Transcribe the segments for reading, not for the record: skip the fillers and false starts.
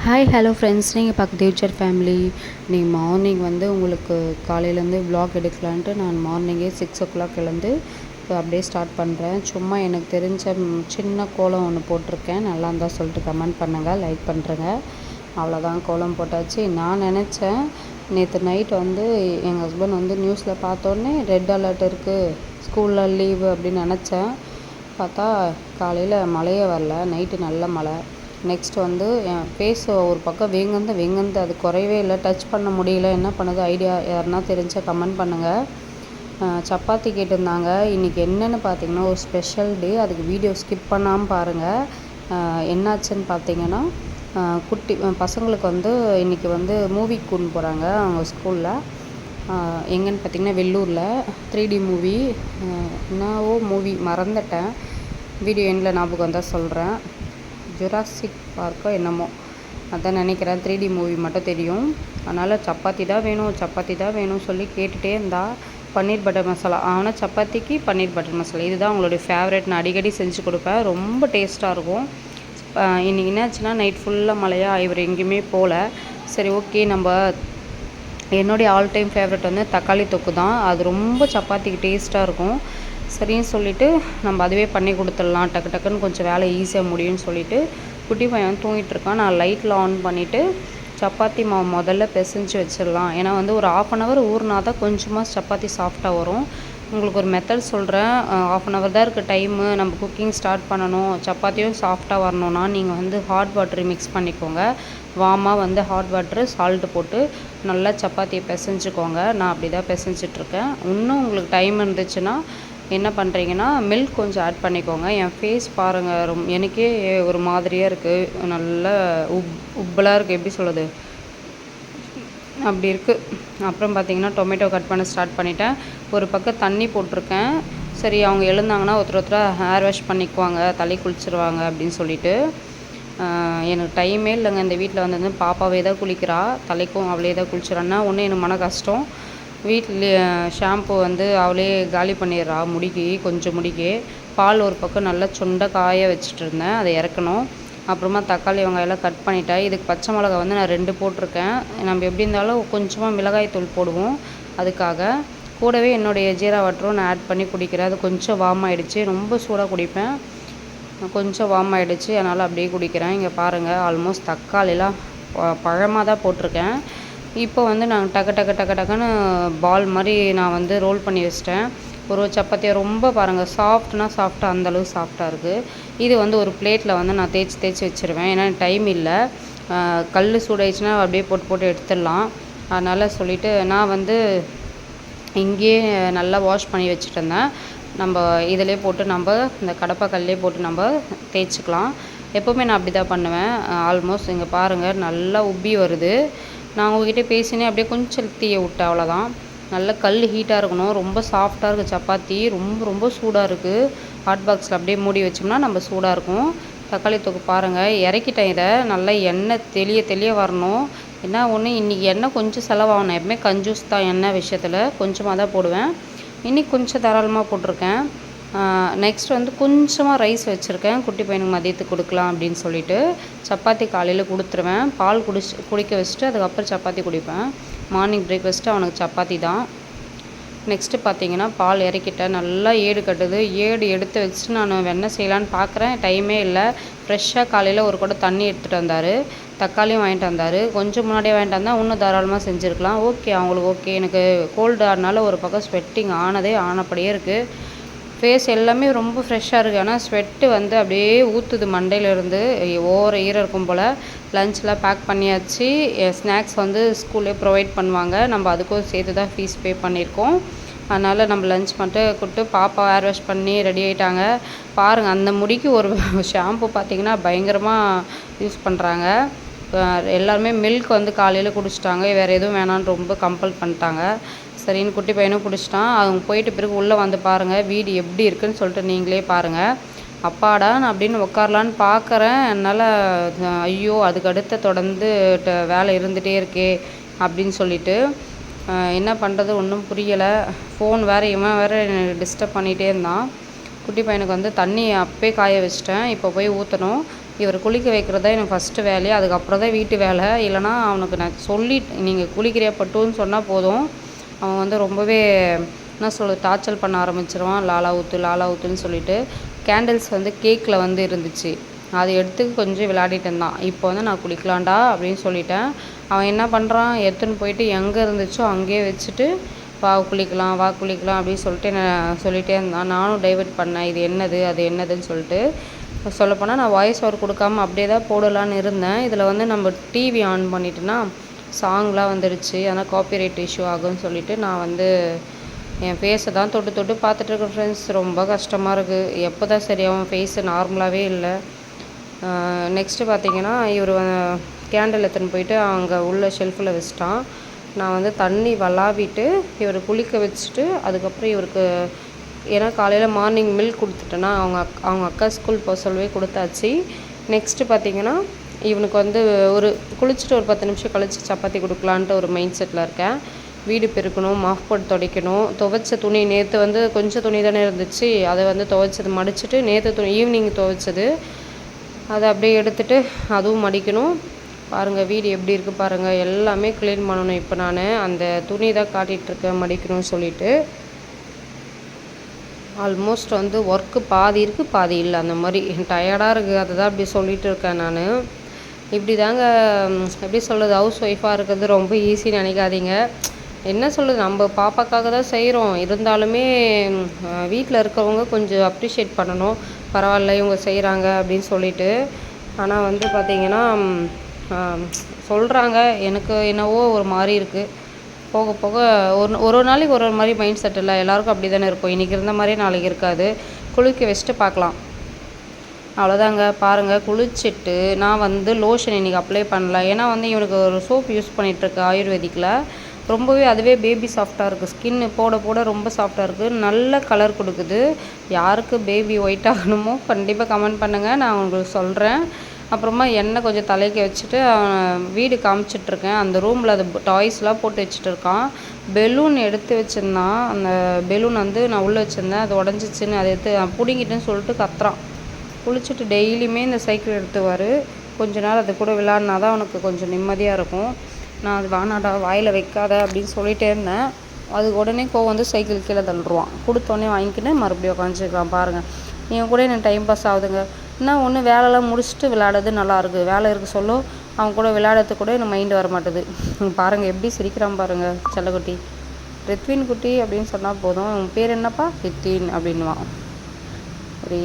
Hi hello friends, நீங்கள் பார்க்க future family. நீங்கள் மார்னிங் வந்து உங்களுக்கு காலையிலேருந்து வ்ளாக் எடுக்கலான்ட்டு நான் மார்னிங்கே 6 o'clock எழுந்து இப்போ அப்படியே ஸ்டார்ட் பண்ணுறேன். சும்மா எனக்கு தெரிஞ்ச சின்ன கோலம் ஒன்று போட்டிருக்கேன். நல்லா இருந்தால் சொல்லிட்டு கமெண்ட் பண்ணுங்கள், லைக் பண்ணுறேங்க. அவ்வளோதான், கோலம் போட்டாச்சு. நான் நினச்சேன் நேற்று நைட் வந்து எங்கள் ஹஸ்பண்ட் வந்து நியூஸில் பார்த்தோன்னே ரெட் அலர்ட் இருக்குது, ஸ்கூலில் லீவு அப்படின்னு நினச்சேன். பார்த்தா காலையில் மழையே வரல, நைட்டு நல்ல மழை. நெக்ஸ்ட் வந்து என் ஃபேஸ் ஒரு பக்கம் வெங்கந்து அது குறையவே இல்லை, டச் பண்ண முடியல. என்ன பண்ணுது ஐடியா யாருன்னா தெரிஞ்சால் கமெண்ட் பண்ணுங்கள். சப்பாத்தி கேட்டிருந்தாங்க. இன்றைக்கி என்னென்னு பார்த்தீங்கன்னா ஒரு ஸ்பெஷல் டே, அதுக்கு வீடியோ ஸ்கிப் பண்ணாமல் பாருங்கள். என்னாச்சுன்னு பார்த்தீங்கன்னா குட்டி பசங்களுக்கு வந்து இன்றைக்கி வந்து மூவிக்கு கூட்டின்னு போகிறாங்க அவங்க ஸ்கூலில். எங்கன்னு பார்த்தீங்கன்னா வெள்ளூரில் 3D மூவி. என்னவோ மூவி மறந்துட்டேன், வீடியோ எண்டில் ஞாபகம் வந்தால் சொல்கிறேன். ஜுராசிக் பார்க்கோ என்னமோ அதான் நினைக்கிறேன். 3D மூவி மட்டும் தெரியும். அதனால் சப்பாத்தி தான் வேணும் சொல்லி கேட்டுகிட்டே இருந்தா. பன்னீர் பட்டர் மசாலா, ஆனால் சப்பாத்திக்கு பன்னீர் பட்டர் மசாலா இதுதான் அவங்களுடைய ஃபேவரட். நான் அடிக்கடி செஞ்சு கொடுப்பேன், ரொம்ப டேஸ்ட்டாக இருக்கும். இன்றைக்கி என்னாச்சுன்னா நைட் ஃபுல்லாக மழையாக இவர் எங்கேயுமே போகல. சரி ஓகே, நம்ம என்னுடைய ஆல் டைம் ஃபேவரட் வந்து தக்காளி தொக்கு தான். அது ரொம்ப சப்பாத்திக்கு டேஸ்ட்டாக இருக்கும். சரின்னு சொல்லிவிட்டு நம்ம அதுவே பண்ணி கொடுத்துடலாம், டக்குன்னு கொஞ்சம் வேலை ஈஸியாக முடியும்னு சொல்லிவிட்டு குட்டி பையன் தூங்கிட்டுருக்கான். நான் லைட்டில் ஆன் பண்ணிவிட்டு சப்பாத்தி மாவு முதல்ல பிசைஞ்சு வச்சிடலாம். ஏன்னா வந்து ஒரு 1/2 hour ஊறினா தான் கொஞ்சமாக சப்பாத்தி சாஃப்டாக வரும். உங்களுக்கு ஒரு மெத்தட் சொல்கிறேன். 1/2 hour தான் இருக்குது டைமு, நம்ம குக்கிங் ஸ்டார்ட் பண்ணணும். சப்பாத்தியும் சாஃப்டாக வரணும்னா நீங்கள் வந்து ஹாட் வாட்டர் மிக்ஸ் பண்ணிக்கோங்க. வார்மாக வந்து ஹாட் வாட்ரு சால்ட்டு போட்டு நல்லா சப்பாத்தியை பிசைஞ்சுக்கோங்க. நான் அப்படி தான் பிசைஞ்சிட்ருக்கேன். இன்னும் உங்களுக்கு டைம் இருந்துச்சுன்னா என்ன பண்ணுறீங்கன்னா மில்க் கொஞ்சம் ஆட் பண்ணிக்கோங்க. என் ஃபேஸ் பாருங்கள், எனக்கே ஒரு மாதிரியாக இருக்குது, நல்ல உப்பலாக இருக்குது, எப்படி சொல்லுது அப்படி இருக்குது. அப்புறம் பார்த்திங்கன்னா டொமேட்டோ கட் பண்ண ஸ்டார்ட் பண்ணிட்டேன். ஒரு பக்கம் தண்ணி போட்டிருக்கேன். சரி அவங்க எழுந்தாங்கன்னா ஒருத்தர் ஹேர் வாஷ் பண்ணிக்குவாங்க, தலை குளிச்சிருவாங்க அப்படின்னு சொல்லிட்டு. எனக்கு டைமே இல்லைங்க. இந்த வீட்டில் வந்து பாப்பாவே தான் குளிக்கிறா, தலைக்கும் அவளே தான் குளிச்சிடறான்னா ஒன்று எனக்கு மன கஷ்டம். வீட்டில் ஷாம்பு வந்து அவளே காலி பண்ணிடுறா கொஞ்சம் முடிக்கு. பால் ஒரு பக்கம் நல்லா சுண்டை காய வச்சுட்டு இருந்தேன், அதை இறக்கணும். அப்புறமா தக்காளி வெங்காயம்லாம் கட் பண்ணிட்டேன். இதுக்கு பச்சை மிளகா வந்து நான் 2 போட்டிருக்கேன். நம்ம எப்படி இருந்தாலும் கொஞ்சமாக மிளகாய் தூள் போடுவோம், அதுக்காக. கூடவே என்னுடைய ஜீரா வாட்டரும் நான் ஆட் பண்ணி குடிக்கிறேன். அது கொஞ்சம் வார்ம் ஆகிடுச்சு, ரொம்ப சூடாக குடிப்பேன், கொஞ்சம் வார்ம் ஆகிடுச்சு, அதனால் அப்படியே குடிக்கிறேன். இங்கே பாருங்கள், ஆல்மோஸ்ட் தக்காளிலாம் பழமாக தான் போட்டிருக்கேன். இப்போ வந்து நான் டக்குன்னு பால் மாதிரி நான் வந்து ரோல் பண்ணி வச்சிட்டேன். ஒரு சப்பாத்தியை ரொம்ப பாருங்கள் சாஃப்டாக அந்தளவு சாஃப்டாக இருக்குது. இது வந்து ஒரு பிளேட்டில் வந்து நான் தேய்ச்சி வச்சுருவேன். ஏன்னா டைம் இல்லை. கல் சூடாயிடுச்சுன்னா அப்படியே போட்டு எடுத்துடலாம். அதனால் சொல்லிவிட்டு நான் வந்து இங்கேயே நல்லா வாஷ் பண்ணி வச்சுட்டு இருந்தேன். நம்ம இதிலே போட்டு நம்ம இந்த கடப்பாக்கல்லே போட்டு நம்ம தேய்ச்சிக்கலாம். எப்போவுமே நான் அப்படி தான் பண்ணுவேன். ஆல்மோஸ்ட் இங்கே பாருங்கள் நல்லா உப்பி வருது. நான் உங்ககிட்ட பேசினே அப்படியே கொஞ்சம் தீயை விட்டேன், அவ்வளோதான். நல்ல கல் ஹீட்டாக இருக்கணும். ரொம்ப சாஃப்டாக இருக்குது சப்பாத்தி, ரொம்ப சூடாக இருக்குது. ஹாட் பாக்ஸில் அப்படியே மூடி வச்சோம்னா நம்ம சூடாக இருக்கும். தக்காளி தொக்கு பாருங்கள், இறக்கிட்டேன். இதை நல்லா எண்ணெய் தெளிய வரணும். என்ன ஒன்று, இன்றைக்கி எண்ணெய் கொஞ்சம் செலவாகணும். எப்பவுமே கஞ்சூஸ் தான் எண்ணெய் விஷயத்தில், கொஞ்சமாக தான் போடுவேன். இன்றைக்கி கொஞ்சம் தாராளமாக போட்டிருக்கேன். நெக்ஸ்ட் வந்து கொஞ்சமாக ரைஸ் வச்சுருக்கேன், குட்டி பையனுக்கு மதியத்துக்கு கொடுக்கலாம் அப்படின்னு சொல்லிட்டு. சப்பாத்தி காலையில் கொடுத்துருவேன், பால் குடிக்க வச்சுட்டு அதுக்கப்புறம் சப்பாத்தி குடிப்பேன். மார்னிங் பிரேக்ஃபாஸ்ட்டு அவனுக்கு சப்பாத்தி தான். நெக்ஸ்ட்டு பார்த்தீங்கன்னா பால் இறக்கிட்டேன், நல்லா ஏடு கட்டுது. ஏடு எடுத்து வச்சுட்டு நான் வெண்ணெய் செய்யலான்னு பார்க்குறேன், டைமே இல்லை. ஃப்ரெஷ்ஷாக காலையில் ஒரு குடம் தண்ணி எடுத்துகிட்டு வந்தார், தக்காளியும் வாங்கிட்டு வந்தார். கொஞ்சம் முன்னாடியே வாங்கிட்டு வந்தால் இன்னும் தாராளமாக செஞ்சுருக்கலாம். ஓகே, அவங்களுக்கு ஓகே. எனக்கு கோல்டு ஆனால ஒரு பக்கம் ஸ்வெட்டிங் ஆனப்படியே இருக்குது. ஃபேஸ் எல்லாமே ரொம்ப ஃப்ரெஷ்ஷாக இருக்குது. ஆனால் ஸ்வெட்டு வந்து அப்படியே ஊற்றுது மண்டையிலேருந்து, ஓவர ஈரம் இருக்கும் போல். லஞ்ச்லாம் பேக் பண்ணியாச்சு. ஸ்நாக்ஸ் வந்து ஸ்கூல்லே ப்ரொவைட் பண்ணுவாங்க, நம்ம அதுக்கும் சேர்த்து தான் ஃபீஸ் பே பண்ணியிருக்கோம். அதனால் நம்ம லஞ்ச் மட்டும் கொடுத்து பாப்பா ஹேர் வாஷ் பண்ணி ரெடி ஆகிட்டாங்க. பாருங்கள், அந்த முடிக்கு ஒரு ஷாம்பு பார்த்திங்கன்னா பயங்கரமாக யூஸ் பண்ணுறாங்க. எல்லாருமே மில்க் வந்து காலையில் குடிச்சிட்டாங்க, வேறு எதுவும் வேணான்னு ரொம்ப கம்பல் பண்ணிட்டாங்க. சரின்னு குட்டி பையனும் குடிச்சிட்டான். அவங்க போயிட்டு பிறகு உள்ளே வந்து பாருங்கள் வீடு எப்படி இருக்குதுன்னு சொல்லிட்டு நீங்களே பாருங்கள். அப்பாடா நான் அப்படின்னு உட்காரலான்னு பார்க்குறேன், என்னால் ஐயோ அதுக்கு அடுத்த தொடர்ந்து வேலை இருந்துகிட்டே இருக்கே அப்படின்னு சொல்லிட்டு என்ன பண்ணுறது ஒன்றும் புரியலை. ஃபோன் இவன் வேறு டிஸ்டர்ப் பண்ணிகிட்டே இருந்தான். குட்டி பையனுக்கு வந்து தண்ணி அப்பே காய வச்சிட்டேன், இப்போ போய் ஊற்றணும். இவர் குளிக்க வைக்கிறது தான் எனக்கு ஃபஸ்ட்டு வேலையே. அதுக்கப்புறம் தான் வீட்டு வேலை. இல்லைனா அவனுக்கு நான் நீங்கள் குளிக்கிறியா பட்டுன்னு சொன்னால் போதும், அவன் வந்து ரொம்பவே என்ன சொல்கிறது டார்ச்சர் பண்ண ஆரம்பிச்சிருவான். லாலா ஊற்று லாலா ஊற்றுன்னு சொல்லிட்டு. கேண்டில்ஸ் வந்து கேக்கில் வந்து இருந்துச்சு, அதை எடுத்து கொஞ்சம் விளையாடிட்டு இருந்தான். இப்போ வந்து நான் குளிக்கலாம்டா அப்படின்னு சொல்லிட்டேன். அவன் என்ன பண்ணுறான், எடுத்துன்னு போயிட்டு எங்கே இருந்துச்சோ அங்கேயே வச்சுட்டு வா குளிக்கலாம் வா குளிக்கலாம் அப்படின்னு சொல்லிட்டு நான் சொல்லிகிட்டே இருந்தான். நானும் டைவர்ட் பண்ணேன், இது என்னது அது என்னதுன்னு சொல்லிட்டு. சொல்லப்போனால் நான் வாய்ஸ் ஓவர் கொடுக்காம அப்படியே தான் போடலான்னு இருந்தேன். இதில் வந்து நம்ம டிவி ஆன் பண்ணிட்டோன்னா சாங்லாம் வந்துடுச்சு, ஆனால் காப்பிரைட் இஷ்யூ ஆகும்னு சொல்லிட்டு நான் வந்து என் ஃபேஸை தான் தொட்டு தொட்டு பார்த்துட்ருக்கேன் ஃப்ரெண்ட்ஸ். ரொம்ப கஷ்டமாக இருக்குது. எப்போ தான் சரியாகும், ஃபேஸு நார்மலாகவே இல்லை. நெக்ஸ்ட்டு பார்த்தீங்கன்னா இவர் கேண்டில் எடுத்துன்னு போயிட்டு அங்கே உள்ள ஷெல்ஃபில் வச்சுட்டான். நான் வந்து தண்ணி வளாவிட்டு இவர் குளிக்க வச்சுட்டு அதுக்கப்புறம் இவருக்கு ஏன்னா காலையில் மார்னிங் மில்க் கொடுத்துட்டேன்னா அவங்க அக்கா ஸ்கூல் போக சொல்லவே கொடுத்தாச்சு. நெக்ஸ்ட்டு பார்த்தீங்கன்னா இவனுக்கு வந்து குளிச்சுட்டு ஒரு 10 நிமிஷம் கழித்து சப்பாத்தி கொடுக்கலான்ட்டு ஒரு மைண்ட் செட்டில் இருக்கேன். வீடு பெருக்கணும், மாஃப் போட்டு துடைக்கணும். துவைச்ச துணி நேற்று வந்து கொஞ்சம் துணி தானே இருந்துச்சு, அதை வந்து துவைச்சது மடிச்சுட்டு நேற்று துணி ஈவினிங் துவைச்சது அதை அப்படியே எடுத்துகிட்டு அதுவும் மடிக்கணும். பாருங்கள் வீடு எப்படி இருக்குது பாருங்கள், எல்லாமே க்ளீன் பண்ணணும். இப்போ நான் அந்த துணி தான் காட்டிகிட்ருக்கேன் மடிக்கணும்னு சொல்லிவிட்டு. ஆல்மோஸ்ட் வந்து ஒர்க்கு பாதி இருக்குது பாதி இல்லை, அந்த மாதிரி டயர்டாக இருக்குது. அதை தான் அப்படி சொல்லிகிட்டு இருக்கேன் நான். இப்படி தாங்க எப்படி சொல்கிறது, ஹவுஸ் ஒய்ஃபாக இருக்கிறது ரொம்ப ஈஸின்னு நினைக்காதீங்க. என்ன சொல்கிறது, நம்ம பாப்பாக்காக தான் செய்கிறோம். இருந்தாலுமே வீட்டில் இருக்கிறவங்க கொஞ்சம் அப்ரிஷியேட் பண்ணணும். பரவாயில்ல இவங்க செய்கிறாங்க அப்படின்னு சொல்லிட்டு. ஆனால் வந்து பார்த்திங்கன்னா சொல்கிறாங்க, எனக்கு என்னவோ ஒரு மாதிரி இருக்குது. போக போக ஒரு நாளைக்கு ஒரு மாதிரி மைண்ட் செட் இல்லை, எல்லாேருக்கும் அப்படி தானே இருக்கும். இன்றைக்கி இருந்த மாதிரியே நாளைக்கு இருக்காது. குளிக்க வச்சுட்டு பார்க்கலாம், அவ்வளோதாங்க. பாருங்கள் குளிச்சுட்டு நான் வந்து லோஷன் இன்றைக்கி அப்ளை பண்ணல. ஏன்னா வந்து இவனுக்கு ஒரு சோப் யூஸ் பண்ணிகிட்ருக்கு ஆயுர்வேதிக்கில். ரொம்பவே அதுவே பேபி சாஃப்டாக இருக்குது. ஸ்கின்னு போட போட ரொம்ப சாஃப்டாக இருக்குது, நல்ல கலர் கொடுக்குது. யாருக்கு பேபி ஒயிட் ஆகணுமோ கண்டிப்பாக கமெண்ட் பண்ணுங்கள், நான் உங்களுக்கு சொல்கிறேன். அப்புறமா எண்ணெய் கொஞ்சம் தலைக்கு வச்சுட்டு வீடு காமிச்சிட்ருக்கேன். அந்த ரூமில் அது டாய்ஸ்லாம் போட்டு வச்சுட்டு இருக்கான். பெலூன் எடுத்து வச்சுருந்தான். அந்த பெலூன் வந்து நான் உள்ளே வச்சுருந்தேன், அது உடஞ்சிச்சின்னு அதை எடுத்து பிடிங்கிட்டுன்னு சொல்லிட்டு கத்துறான். குளிச்சுட்டு டெய்லியுமே இந்த சைக்கிள் எடுத்துவார். கொஞ்ச நேரம் அது கூட விளையாடினா தான் அவனுக்கு கொஞ்சம் நிம்மதியாக இருக்கும். நான் அது வேணாடா வாயில் வைக்காத அப்படின்னு சொல்லிகிட்டே இருந்தேன். அது உடனே கோவம் வந்து சைக்கிள் கீழே தள்ளுருவான். கொடுத்தோடனே வாங்கிக்கின்னு மறுபடியும் உட்காந்துருக்கான். பாருங்கள், நீங்கள் கூட எனக்கு டைம் பாஸ் ஆகுதுங்க. இன்னும் ஒன்று வேலைலாம் முடிச்சுட்டு விளையாடுறது நல்லாயிருக்கு. வேலை இருக்குது சொல்லோ அவன் கூட விளையாடுறதுக்கு கூட எனக்கு மைண்டு வர மாட்டுது. பாருங்கள் எப்படி சிரிக்கிறான் பாருங்கள் செல்லக்குட்டி. ரித்வின் குட்டி அப்படின்னு சொன்னால் போதும், உன் பேர் என்னப்பா, ரித்வின் அப்படின்வான். ஒரே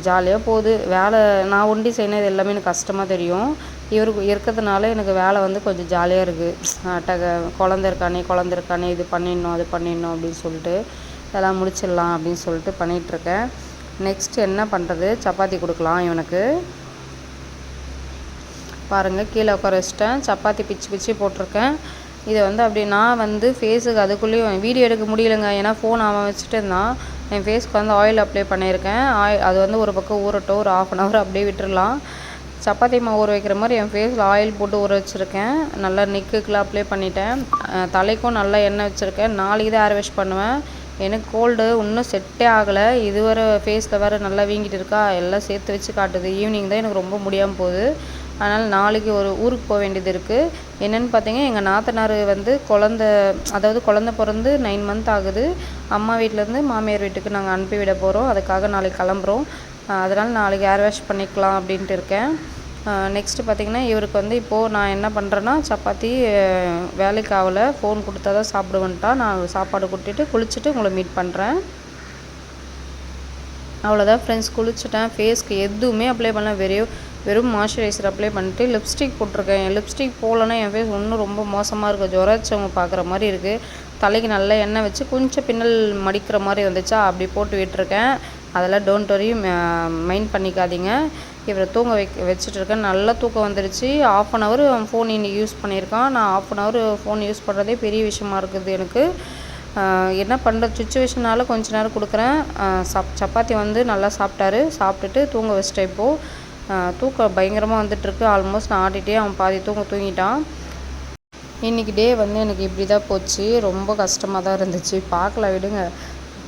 ஜாலியாக போகுது வேலை. நான் ஒண்டி செய்யணும் எல்லாமே எனக்கு கஷ்டமாக தெரியும். இவருக்கு இருக்கிறதுனால எனக்கு வேலை வந்து கொஞ்சம் ஜாலியாக இருக்குது. குழந்த இருக்கானே இது பண்ணிடணும் அது பண்ணிடணும் அப்படின்னு சொல்லிட்டு இதெல்லாம் முடிச்சிடலாம் அப்படின்னு சொல்லிட்டு பண்ணிகிட்ருக்கேன். நெக்ஸ்ட் என்ன பண்ணுறது, சப்பாத்தி கொடுக்கலாம் இவனுக்கு. பாருங்கள் கீழே உட்கார வச்சிட்டேன், சப்பாத்தி பிச்சு போட்டிருக்கேன். இதை வந்து அப்படி நான் வந்து ஃபேஸுக்கு அதுக்குள்ளேயும் வீடியோ எடுக்க முடியலைங்க, ஏன்னா ஃபோன் அவன் வச்சுட்டு இருந்தான். என் ஃபேஸ்க்கு வந்து ஆயில் அப்ளை பண்ணியிருக்கேன். அது வந்து ஒரு பக்கம் ஊறட்டும், ஒரு 1/2 hour அப்படியே விட்டுடலாம். சப்பாத்தி மாவு ஊற வைக்கிற மாதிரி என் ஃபேஸில் ஆயில் போட்டு ஊற வச்சுருக்கேன். நல்லா நெக்குக்கெலாம் அப்ளை பண்ணிட்டேன். தலைக்கும் நல்லா எண்ணெய் வச்சுருக்கேன். நாளைக்கு தான் ஹேர் வாஷ் பண்ணுவேன். எனக்கு கோல்டு இன்னும் செட்டே ஆகலை. இது வேறு ஃபேஸில் வேறு நல்லா வீங்கிட்டு இருக்கா, எல்லாம் சேர்த்து வச்சு காட்டுது. ஈவினிங் தான் எனக்கு ரொம்ப முடியாமல் போகுது. அதனால் நாளைக்கு ஒரு ஊருக்கு போக வேண்டியது இருக்குது. என்னென்னு பார்த்தீங்கன்னா எங்கள் நாத்தனார் வந்து குழந்த பிறந்து 9 month ஆகுது. அம்மா வீட்டிலேருந்து மாமியார் வீட்டுக்கு நாங்கள் அனுப்பி விட போகிறோம். அதுக்காக நாளைக்கு கிளம்புறோம். அதனால் நாளைக்கு ஹேர் வாஷ் பண்ணிக்கலாம் அப்படின்ட்டு இருக்கேன். நெக்ஸ்ட்டு பார்த்திங்கன்னா இவருக்கு வந்து இப்போது நான் என்ன பண்ணுறேன்னா சப்பாத்தி வேலைக்கு ஆகலை, ஃபோன் கொடுத்தா தான் சாப்பிடுவேன்ட்டா. நான் சாப்பாடு கொடுத்துட்டு குளிச்சுட்டு உங்களை மீட் பண்ணுறேன். அவ்வளோதான் ஃப்ரெண்ட்ஸ், குளிச்சுட்டேன். ஃபேஸ்க்கு எதுவுமே அப்ளை பண்ணல, வெறும் மாய்ஸ்சரைசர் அப்ளை பண்ணிட்டு லிப்ஸ்டிக் போட்டிருக்கேன். என் லிப்ஸ்டிக் போடலன்னா என் ஃபேஸ் இன்னும் ரொம்ப மோசமாக இருக்குது, ஜுரச்சவங்க பார்க்குற மாதிரி இருக்குது. தலைக்கு நல்லா எண்ணெய் வச்சு கொஞ்சம் பின்னல் மடிக்கிற மாதிரி வந்துச்சா அப்படி போட்டு விட்டுருக்கேன். அதெல்லாம் டோன்ட் வரி, மைண்ட் பண்ணிக்காதீங்க. இவரை தூங்க வச்சுட்ருக்கேன். நல்லா தூக்கம் வந்துடுச்சு. 1/2 hour ஃபோன் இன்றைக்கி யூஸ் பண்ணியிருக்கான். நான் 1/2 hour ஃபோன் யூஸ் பண்ணுறதே பெரிய விஷயமா இருக்குது எனக்கு. என்ன பண்ணுற சுச்சுவேஷனால் கொஞ்ச நேரம் கொடுக்குறேன். சப்பாத்தி வந்து நல்லா சாப்பிட்டாரு. சாப்பிட்டுட்டு தூங்க வச்சிட்டேன். இப்போது தூக்கம் பயங்கரமாக வந்துட்டுருக்கு. ஆல்மோஸ்ட் நான் ஆட்டிகிட்டே அவன் பாதி தூங்கிட்டான். இன்றைக்கி டே வந்து எனக்கு இப்படி தான் போச்சு. ரொம்ப கஷ்டமாக தான் இருந்துச்சு. பார்க்கல விடுங்க.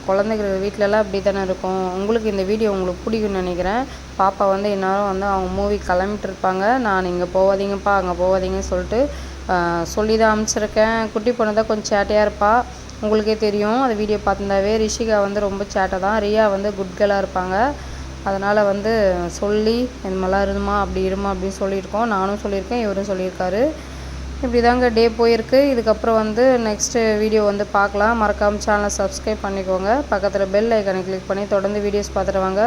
குழந்தைகள் வீட்டிலலாம் அப்படி தானே இருக்கும். உங்களுக்கு இந்த வீடியோ உங்களுக்கு பிடிக்கும்னு நினைக்கிறேன். பாப்பா வந்து இந்நேரம் வந்து அவங்க மூவி கிளம்பிட்டு இருப்பாங்க. நான் இங்கே போகாதீங்கப்பா அங்கே போகாதீங்கன்னு சொல்லிட்டு சொல்லி தான் அனுப்பிச்சிருக்கேன். குட்டி பொண்ணு தான் கொஞ்சம் சேட்டையாக இருப்பாள். உங்களுக்கே தெரியும் அந்த வீடியோ பார்த்துருந்தாவே. ரிஷிகா வந்து ரொம்ப சேட்டை தான். ரியா வந்து குட் கேர்ளாக இருப்பாங்க. அதனால் வந்து சொல்லி இந்த மாதிரிலாம் இருமா அப்படி இருமா அப்படின்னு சொல்லியிருக்கோம். நானும் சொல்லியிருக்கேன், இவரும் சொல்லியிருக்காரு. இப்படி தாங்க டே போயிருக்கு. இதுக்கப்புறம் வந்து நெக்ஸ்ட்டு வீடியோ வந்து பார்க்கலாம். மறக்காமல் சேனலை சப்ஸ்கிரைப் பண்ணிக்கோங்க. பக்கத்தில் பெல் ஐக்கானை கிளிக் பண்ணி தொடர்ந்து வீடியோஸ் பார்த்துட்டு வாங்க.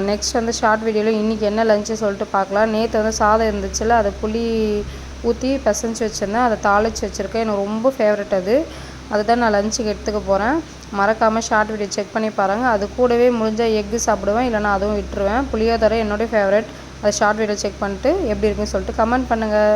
நெக்ஸ்ட் வந்து ஷார்ட் வீடியோவில் இன்றைக்கி என்ன லஞ்சு சொல்லிட்டு பார்க்கலாம். நேற்று வந்து சாதம் இருந்துச்சுல்ல, அதை புளி ஊற்றி பிசைஞ்சு வச்சுருந்தேன். அதை தாளித்து வச்சுருக்கேன். எனக்கு ரொம்ப ஃபேவரட் அது. அதுதான் நான் லஞ்சுக்கு எடுத்துக்க போகிறேன். மறக்காமல் ஷார்ட் வீடியோ செக் பண்ணி பாருங்கள். அது கூடவே முடிஞ்சால் எக்கு சாப்பிடுவேன், இல்லைனா அதுவும் விட்டுருவேன். புளியோதரை என்னோடய ஃபேவரட். அதை ஷார்ட் வீடியோ செக் பண்ணிட்டு எப்படி இருக்குன்னு சொல்லிட்டு கமெண்ட் பண்ணுங்கள்.